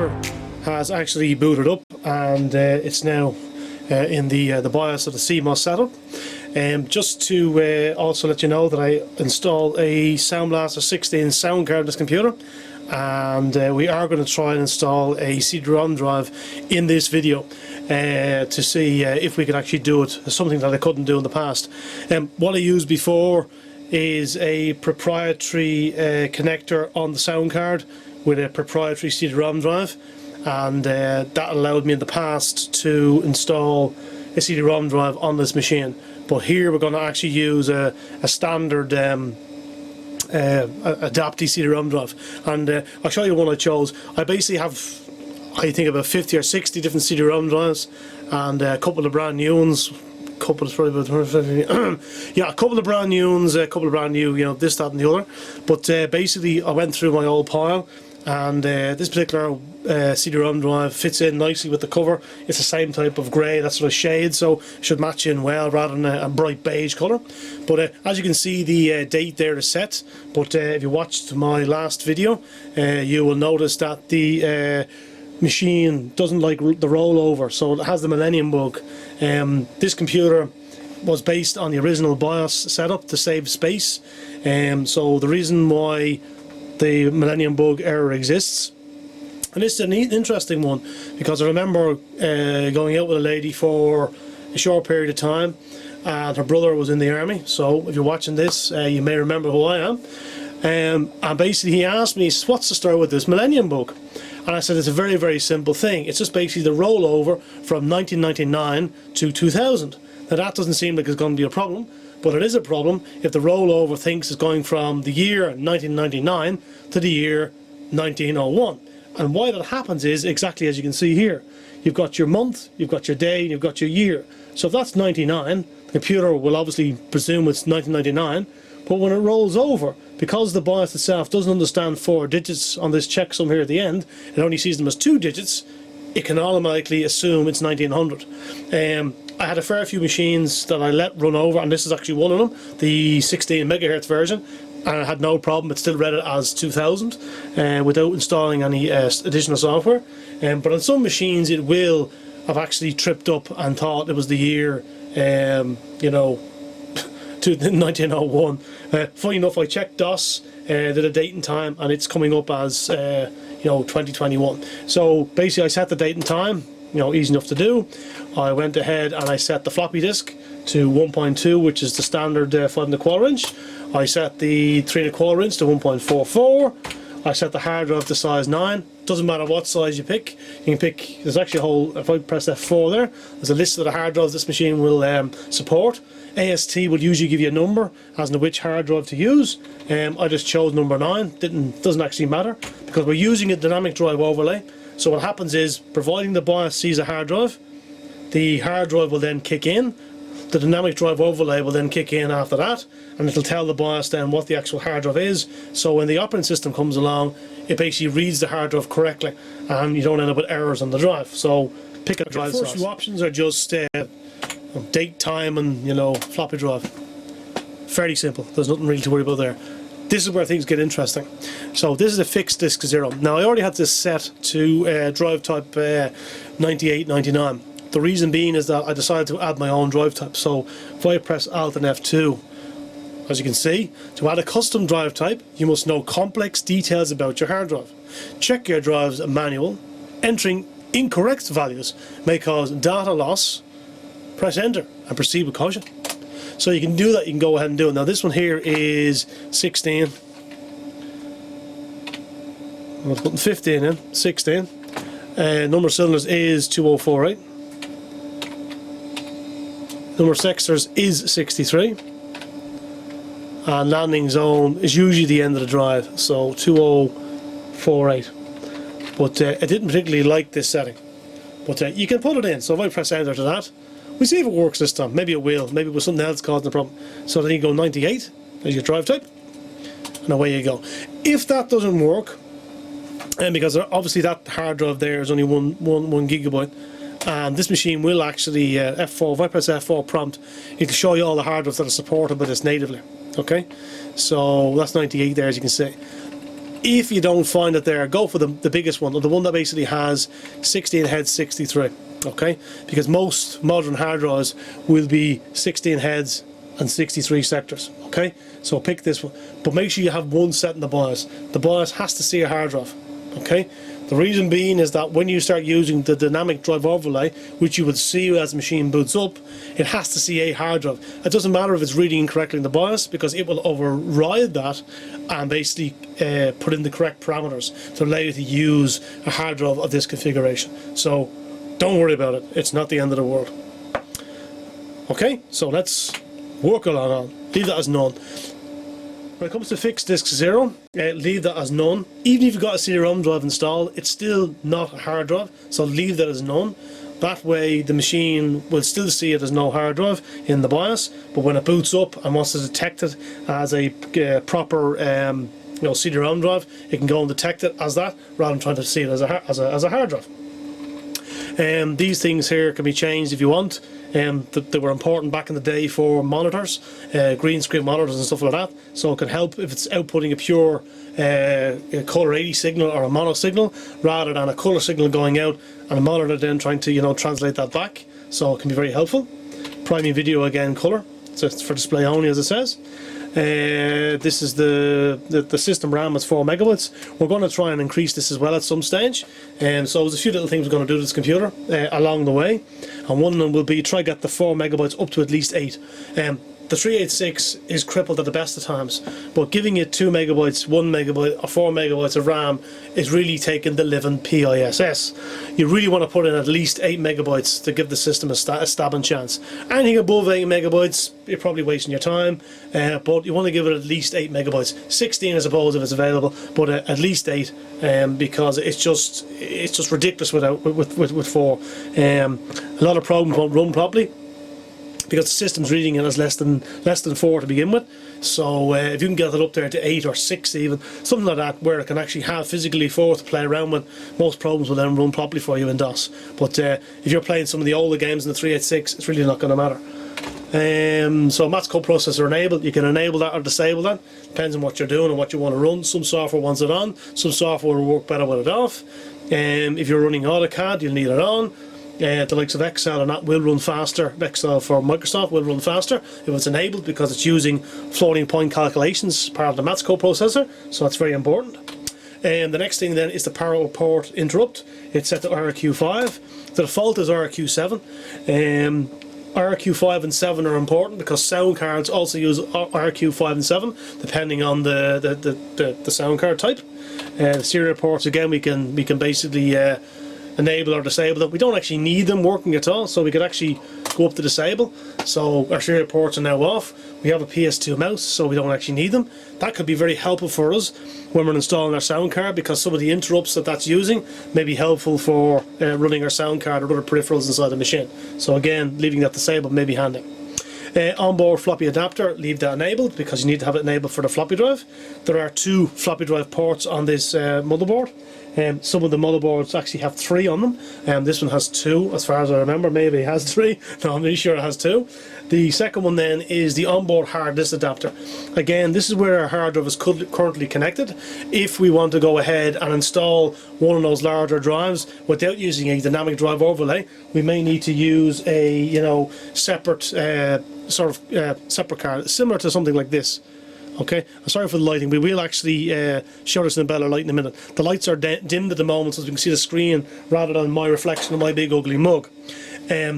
computer has actually booted up, and it's now in the BIOS of the CMOS setup. Just to also let you know that I installed a Sound Blaster 16 sound card in this computer, and we are going to try and install a CD-ROM drive in this video to see if we can actually do it, something that I couldn't do in the past. What I used before is a proprietary connector on the sound card with a proprietary CD-ROM drive, and that allowed me in the past to install a CD-ROM drive on this machine. But here we're going to actually use a standard adaptive CD-ROM drive, and I'll show you one I chose. I basically have, I think, about 50 or 60 different CD-ROM drives, and a couple of brand new ones. Couple is probably about yeah, a couple of brand new ones, a couple of brand new, you know, this, that and the other. But basically I went through my old pile, and this particular CD-ROM drive fits in nicely with the cover. It's the same type of grey, that sort of shade, so it should match in well rather than a bright beige colour. But as you can see, the date there is set, but if you watched my last video, you will notice that the machine doesn't like the rollover, so it has the Millennium bug. This computer was based on the original BIOS setup to save space, so the reason why the Millennium bug error exists. And this is an interesting one, because I remember going out with a lady for a short period of time, and her brother was in the army, so if you're watching this you may remember who I am. And basically he asked me, what's the story with this Millennium bug? And I said it's a very, very simple thing. It's just basically the rollover from 1999 to 2000. Now that doesn't seem like it's going to be a problem, but it is a problem if the rollover thinks it's going from the year 1999 to the year 1901. And why that happens is exactly as you can see here. You've got your month, you've got your day, and you've got your year. So if that's 99, the computer will obviously presume it's 1999, but when it rolls over, because the BIOS itself doesn't understand 4 digits on this checksum here at the end, it only sees them as 2 digits, it can automatically assume it's 1900. I had a fair few machines that I let run over, and this is actually one of them, the 16 megahertz version, and I had no problem. It still read it as 2000 without installing any additional software. But on some machines it will have actually tripped up and thought it was the year, you know, to 1901. Funny enough, I checked DOS, did a date and time, and it's coming up as you know, 2021. So basically I set the date and time, you know, easy enough to do. I went ahead and I set the floppy disk to 1.2, which is the standard 5¼ inch. I set the 3¼ inch to 1.44. I set the hard drive to size 9. Doesn't matter what size you pick. You can pick, there's actually a whole, if I press F4 there, there's a list of the hard drives this machine will support. AST will usually give you a number as to which hard drive to use. I just chose number 9. Doesn't actually matter, because we're using a dynamic drive overlay. So what happens is, providing the BIOS sees a hard drive, the hard drive will then kick in. The dynamic drive overlay will then kick in after that, and it'll tell the BIOS then what the actual hard drive is. So when the operating system comes along, it basically reads the hard drive correctly, and you don't end up with errors on the drive. So pick a drive. The first few options are just date, time, and, you know, floppy drive. Fairly simple. There's nothing really to worry about there. This is where things get interesting. So this is a fixed disk 0. Now I already had this set to drive type 9899. The reason being is that I decided to add my own drive type. So if I press Alt and F2, as you can see, to add a custom drive type, you must know complex details about your hard drive. Check your drive's manual. Entering incorrect values may cause data loss. Press enter and proceed with caution. So you can do that, you can go ahead and do it. Now this one here is 16. I'm putting 15 in, 16. Number of cylinders is 2048. Number of sectors is 63. And landing zone is usually the end of the drive, so 2048. But I didn't particularly like this setting. But you can put it in, so if I press enter to that, we see if it works this time. Maybe it will, maybe it was something else causing the problem. So then you go 98, there's your drive type, and away you go. If that doesn't work, and because obviously that hard drive there is only one gigabyte, and this machine will actually F4, if I press F4 prompt, it'll show you all the hard drives that are supported by this natively. Okay, so that's 98 there, as you can see. If you don't find it there, go for the biggest one, or the one that basically has 16 heads, 63. Okay, because most modern hard drives will be 16 heads and 63 sectors. Okay, so pick this one, but make sure you have one set in the BIOS. The BIOS has to see a hard drive. Okay, the reason being is that when you start using the dynamic drive overlay, which you would see as the machine boots up, it has to see a hard drive. It doesn't matter if it's reading incorrectly in the BIOS, because it will override that and basically put in the correct parameters to allow you to use a hard drive of this configuration. So don't worry about it, it's not the end of the world. Okay, so let's work along on. Leave that as none. When it comes to fixed disk 0, leave that as none. Even if you've got a CD-ROM drive installed, it's still not a hard drive, so leave that as none. That way the machine will still see it as no hard drive in the BIOS, but when it boots up and wants to detect it as a proper CD-ROM drive, it can go and detect it as that, rather than trying to see it as a hard drive. These things here can be changed if you want. They were important back in the day for monitors, green screen monitors and stuff like that, so it can help if it's outputting a pure color 80 signal or a mono signal, rather than a color signal going out and a monitor then trying to translate that back. So it can be very helpful. Priming video again color, so it's for display only, as it says. This is the system RAM is 4 megabytes. We're going to try and increase this as well at some stage, so there's a few little things we're going to do to this computer along the way, and one of them will be try get the 4 megabytes up to at least 8. The 386 is crippled at the best of times, but giving it 2 megabytes, 1 megabyte or 4 megabytes of RAM is really taking the living piss. You really want to put in at least 8 megabytes to give the system a stabbing chance. Anything above 8 megabytes, you're probably wasting your time, but you want to give it at least 8 megabytes. 16 I suppose if it's available, but at least 8, because it's just ridiculous with 4. A lot of programs won't run properly, because the system's reading it as less than 4 to begin with. So if you can get it up there to 8 or 6 even, something like that, where it can actually have physically 4 to play around with, most programs will then run properly for you in DOS. But if you're playing some of the older games in the 386, it's really not going to matter. So Matt's coprocessor enabled, you can enable that or disable that, depends on what you're doing and what you want to run. Some software wants it on, some software will work better with it off. If you're running AutoCAD, you'll need it on. The likes of Excel and that will run faster. Excel for Microsoft will run faster if it's enabled, because it's using floating point calculations, part of the Matt's coprocessor, so that's very important. The next thing then is the power port interrupt. It's set to RRQ5. The default is RRQ7. RRQ5 and 7 are important because sound cards also use RRQ5 and 7 depending on the sound card type. Serial ports, again, we can basically enable or disable them. We don't actually need them working at all, so we could actually go up to disable. So our serial ports are now off. We have a PS2 mouse, so we don't actually need them. That could be very helpful for us when we're installing our sound card, because some of the interrupts that's using may be helpful for running our sound card or other peripherals inside the machine. So again, leaving that disabled may be handy. Onboard floppy adapter, leave that enabled because you need to have it enabled for the floppy drive. There are 2 floppy drive ports on this motherboard. Some of the motherboards actually have 3 on them. This one has 2 as far as I remember. Maybe it has 3. No, I'm really sure it has 2. The second one then is the onboard hard disk adapter. Again, this is where our hard drive is currently connected. If we want to go ahead and install one of those larger drives without using a dynamic drive overlay, we may need to use a separate separate card, similar to something like this. Okay, I'm sorry for the lighting. We will actually show this in a better light in a minute. The lights are dimmed at the moment, so you can see the screen rather than my reflection of my big ugly mug.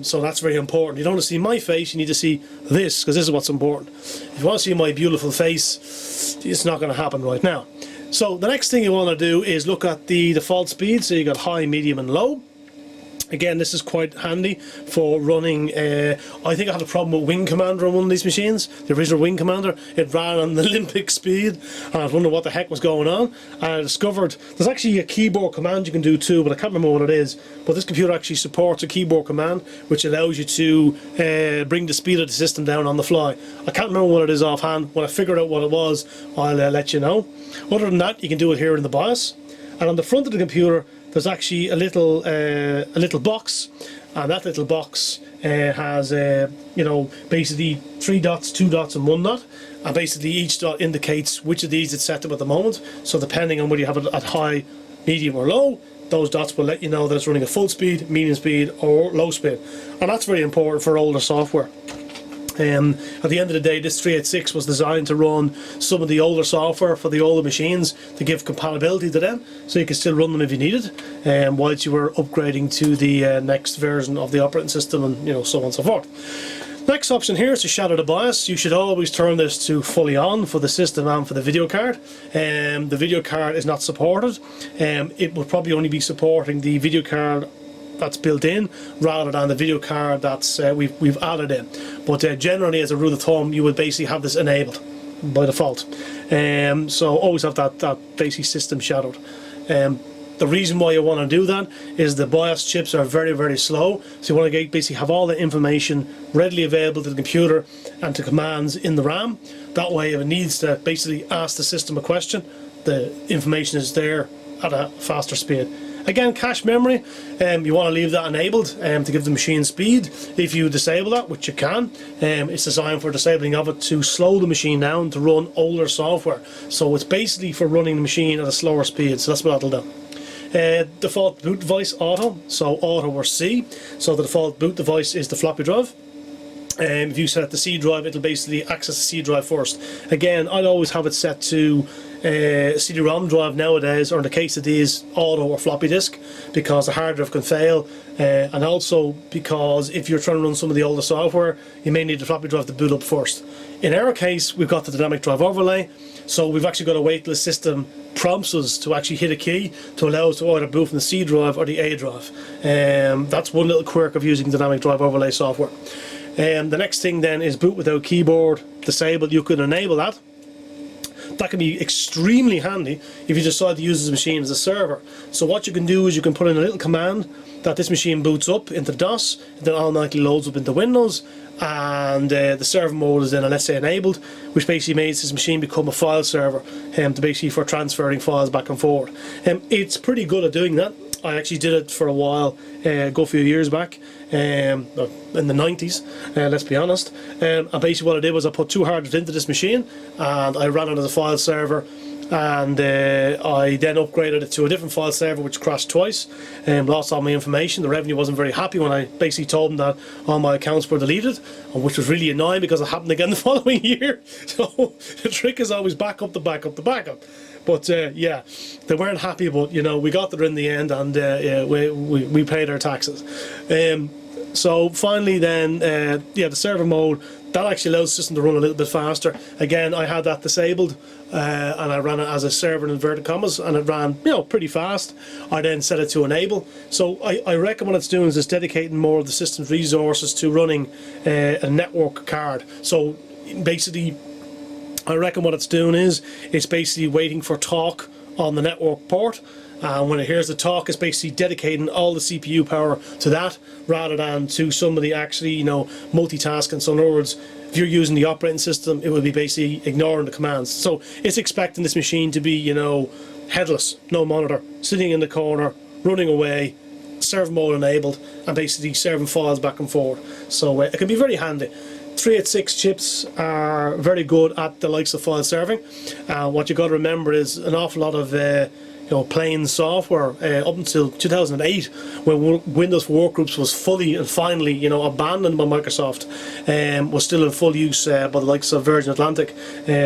So that's very important. You don't want to see my face, you need to see this, because this is what's important. If you want to see my beautiful face, it's not going to happen right now. So the next thing you want to do is look at the default speed. So you got high, medium and low. Again, this is quite handy for running. I think I had a problem with Wing Commander on one of these machines, the original Wing Commander. It ran on the Olympic speed, and I was wondering what the heck was going on. And I discovered there's actually a keyboard command you can do too, but I can't remember what it is. But this computer actually supports a keyboard command which allows you to bring the speed of the system down on the fly. I can't remember what it is offhand. When I figured out what it was, I'll let you know. Other than that, you can do it here in the BIOS. And on the front of the computer, there's actually a little box, and that little box has basically 3 dots, 2 dots and 1 dot, and basically each dot indicates which of these it's set to at the moment. So depending on whether you have it at high, medium or low, those dots will let you know that it's running at full speed, medium speed or low speed, and that's very important for older software. At the end of the day, this 386 was designed to run some of the older software for the older machines to give compatibility to them, so you can still run them if you needed, whilst you were upgrading to the next version of the operating system, and so on and so forth. Next option here is to shadow the BIOS. You should always turn this to fully on for the system and for the video card. The video card is not supported. It will probably only be supporting the video card that's built in rather than the video card that's we've added in. But generally, as a rule of thumb, you would basically have this enabled by default. So always have that basic system shadowed. The reason why you want to do that is the BIOS chips are very, very slow, so you want to basically have all the information readily available to the computer and to commands in the RAM. That way, if it needs to basically ask the system a question, the information is there at a faster speed. Again, cache memory, you want to leave that enabled to give the machine speed. If you disable that, which you can, it's designed for disabling of it to slow the machine down to run older software. So it's basically for running the machine at a slower speed, so that's what that'll do. Default boot device auto, so auto or C. So the default boot device is the floppy drive. If you set the C drive, it'll basically access the C drive first. Again, I'd always have it set to CD-ROM drive nowadays, or in the case of these, auto or floppy disk, because the hard drive can fail, and also because if you're trying to run some of the older software, you may need the floppy drive to boot up first. In our case, we've got the dynamic drive overlay, so we've actually got to wait till the system prompts us to actually hit a key to allow us to either boot from the C drive or the A drive. That's one little quirk of using dynamic drive overlay software. The next thing then is boot without keyboard disabled. You can enable that. That can be extremely handy if you decide to use this machine as a server. So what you can do is you can put in a little command that this machine boots up into DOS, and then automatically loads up into Windows, and the server mode is then, let's say, enabled, which basically makes this machine become a file server to basically for transferring files back and forth. It's pretty good at doing that. I actually did it for a while, a few years back, in the 90s, let's be honest. And basically what I did was I put 2 hard drives into this machine, and I ran it as a file server, and I then upgraded it to a different file server which crashed twice and lost all my information. The revenue wasn't very happy when I basically told them that all my accounts were deleted, which was really annoying because it happened again the following year. So the trick is always back up the backup the backup. But yeah, they weren't happy, but we got there in the end, and yeah, we paid our taxes. So finally then, yeah, the server mode, that actually allows the system to run a little bit faster. Again, I had that disabled, and I ran it as a server in inverted commas, and it ran pretty fast. I then set it to enable. So I reckon what it's doing is it's dedicating more of the system's resources to running a network card. So basically, I reckon what it's doing is it's basically waiting for talk on the network port, and when it hears the talk, it's basically dedicating all the CPU power to that rather than to somebody actually multitasking. So in other words, if you're using the operating system, it will be basically ignoring the commands. So it's expecting this machine to be headless, no monitor, sitting in the corner, running away, server mode enabled, and basically serving files back and forth. So it can be very handy. 386 chips are very good at the likes of file serving. What you got to remember is an awful lot of plain software up until 2008, when Windows Workgroups was fully and finally abandoned by Microsoft, was still in full use by the likes of Virgin Atlantic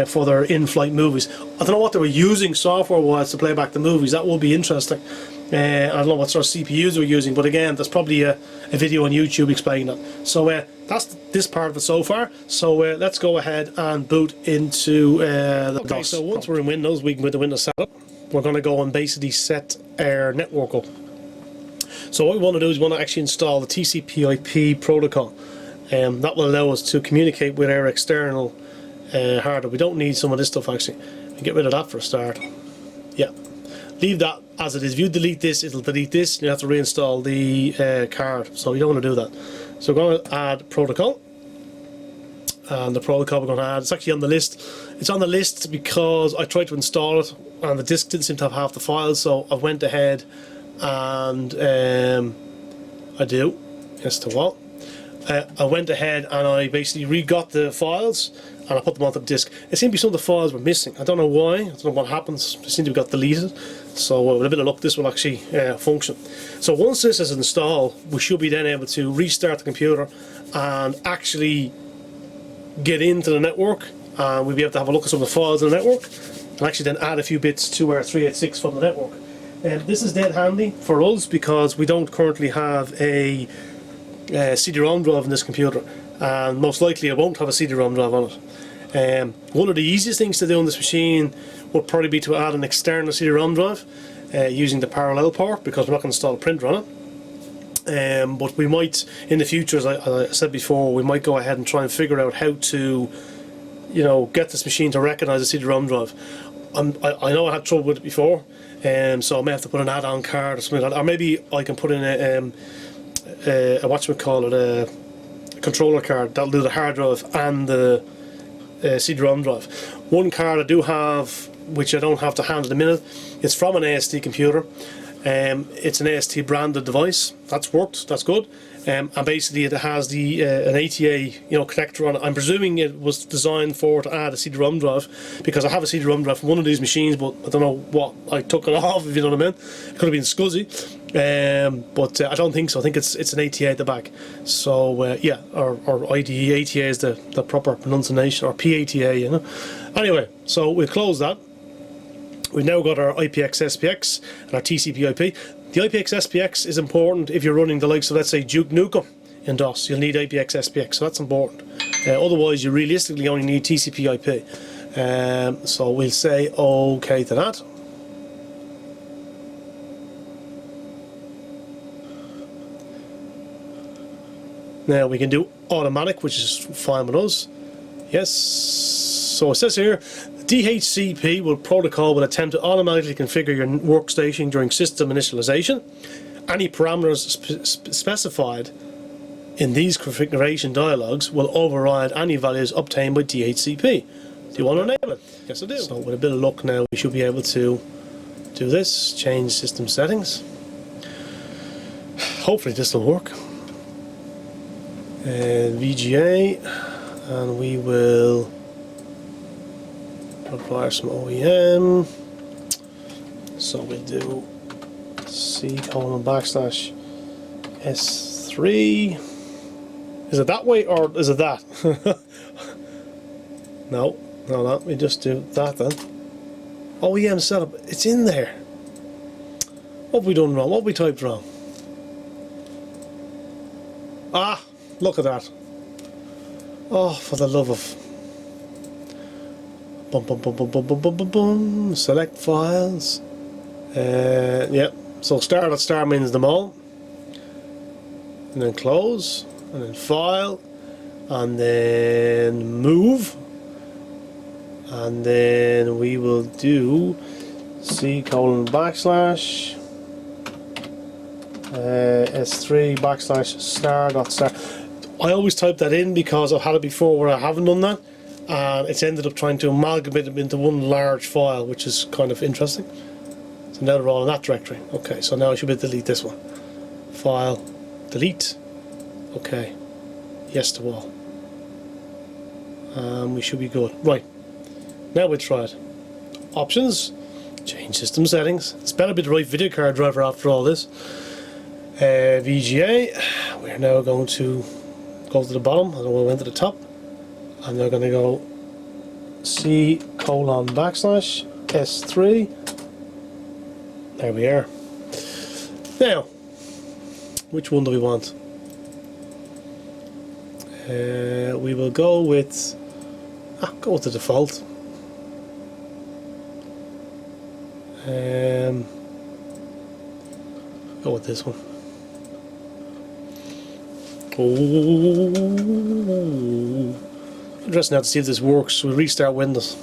for their in-flight movies. I don't know what they were using software-wise to play back the movies. That will be interesting. I don't know what sort of CPUs they were using, but again, there's probably a video on YouTube explaining that. So that's this part of it so far. So let's go ahead and boot into the DOS. So once we're in Windows, we can with the Windows setup. We're going to go and basically set our network up. So what we want to do is we want to actually install the TCP/IP protocol. That will allow us to communicate with our external hardware. We don't need some of this stuff actually. We get rid of that for a start. Yeah. Leave that as it is. If you delete this, it'll delete this. You have to reinstall the card, so you don't want to do that. So we're going to add protocol, and the protocol we're going to add, it's actually on the list. It's on the list because I tried to install it and the disk didn't seem to have half the files, so I went ahead and I do. Yes to what? I went ahead and I basically re-got the files and I put them onto the disk. It seemed to be some of the files were missing. I don't know why. I don't know what happens. They seem to have got deleted. So with a bit of luck, this will actually function. So once this is installed, we should be then able to restart the computer and actually get into the network, and we'll be able to have a look at some of the files in the network and actually then add a few bits to our 386 from the network. And this is dead handy for us because we don't currently have a CD-ROM drive in this computer, and most likely I won't have a CD-ROM drive on it. One of the easiest things to do on this machine would probably be to add an external CD-ROM drive using the parallel port, because we're not going to install a printer on it. But we might, in the future, as I said before, we might go ahead and try and figure out how to, you know, get this machine to recognise a CD-ROM drive. I know I had trouble with it before, so I may have to put an add-on card or something like that, or maybe I can put in a a controller card that'll do the hard drive and the CD-ROM drive. One card I do have, which I don't have to hand at the minute, it's from an AST computer. It's an AST branded device. That's worked, that's good. And basically it has the an ATA, you know, connector on it. I'm presuming it was designed to add a CD-ROM drive, because I have a CD-ROM drive from one of these machines, but I don't know what I took it off, if you know what I mean. It could have been scuzzy, but I don't think so. I think it's an ATA at the back. So yeah, or IDE, ATA is the proper pronunciation, or PATA, you know. Anyway, so we've closed that. We've now got our IPX SPX and our TCP IP. The IPX SPX is important if you're running the likes of, let's say, Duke Nukem in DOS. You'll need IPX SPX, so that's important. Otherwise, you realistically only need TCP IP. So we'll say OK to that. Now we can do automatic, which is fine with us. Yes. So it says here, DHCP protocol will attempt to automatically configure your workstation during system initialization. Any parameters specified in these configuration dialogues will override any values obtained by DHCP. Do you want to enable it? Yes, I do. So with a bit of luck now, we should be able to do this, change system settings. Hopefully this will work. VGA, and we will require some OEM, so we'll do C:\/ S3. Is it that way or is it that? No, we just do that then. OEM setup, it's in there. What have we done wrong? What have we typed wrong? Ah, look at that. Oh, for the love of... Select files. Yep. So start at star means them all. And then close. And then file. And then move. And then we will do C:\/ S3 / star. I always type that in because I've had it before where I haven't done that, and it's ended up trying to amalgamate them into one large file, which is kind of interesting. So now they're all in that directory. Okay, so now I should be able to delete this one. File, delete. Okay, yes to all. We should be good. Right, now we'll try it. Options, change system settings. It's better be the right video card driver after all this. VGA, we're now going to go to the bottom, and we went to the top, and they're going to go C:\/ S3. There we are. Now, which one do we want? We will go with the default. Go with this one. Oh, interesting now to see if this works. We'll restart Windows.